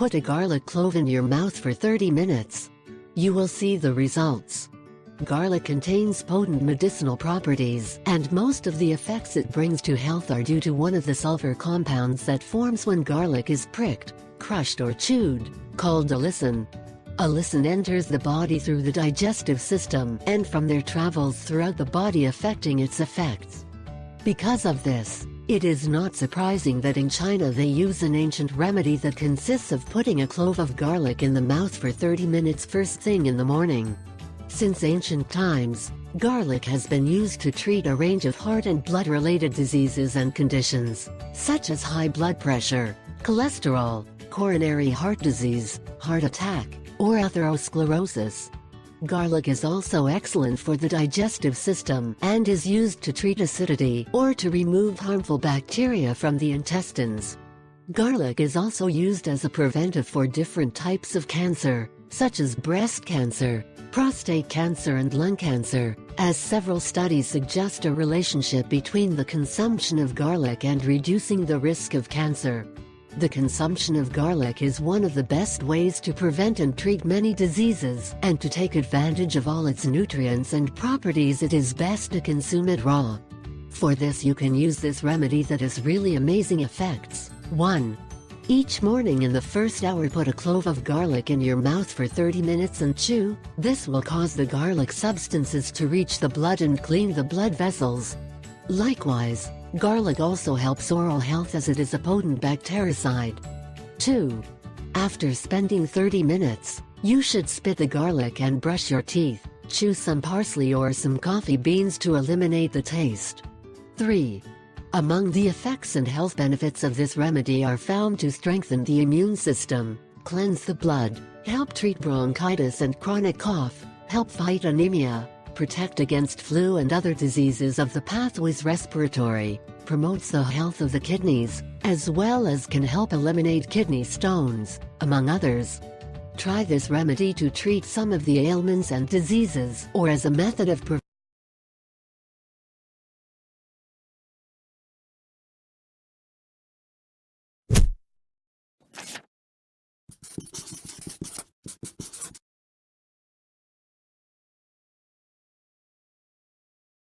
Put a garlic clove in your mouth for 30 minutes. You will see the results. Garlic contains potent medicinal properties, and most of the effects it brings to health are due to one of the sulfur compounds that forms when garlic is pricked, crushed or chewed, called allicin. Allicin enters the body through the digestive system and from there travels throughout the body affecting its effects. Because of this, it is not surprising that in China they use an ancient remedy that consists of putting a clove of garlic in the mouth for 30 minutes first thing in the morning. Since ancient times, garlic has been used to treat a range of heart and blood-related diseases and conditions, such as high blood pressure, cholesterol, coronary heart disease, heart attack, or atherosclerosis. Garlic is also excellent for the digestive system and is used to treat acidity or to remove harmful bacteria from the intestines. Garlic is also used as a preventive for different types of cancer, such as breast cancer, prostate cancer and lung cancer, as several studies suggest a relationship between the consumption of garlic and reducing the risk of cancer. The consumption of garlic is one of the best ways to prevent and treat many diseases, and to take advantage of all its nutrients and properties it is best to consume it raw. For this you can use this remedy that has really amazing effects. 1. Each morning in the first hour put a clove of garlic in your mouth for 30 minutes and chew. This will cause the garlic substances to reach the blood and clean the blood vessels. Likewise, garlic also helps oral health as it is a potent bactericide. 2. After spending 30 minutes, you should spit the garlic and brush your teeth. Chew some parsley or some coffee beans to eliminate the taste. 3. Among the effects and health benefits of this remedy are found to strengthen the immune system, cleanse the blood, help treat bronchitis and chronic cough, help fight anemia, protect against flu and other diseases of the pathways respiratory, promotes the health of the kidneys, as well as can help eliminate kidney stones, among others. Try this remedy to treat some of the ailments and diseases, or as a method of prevention.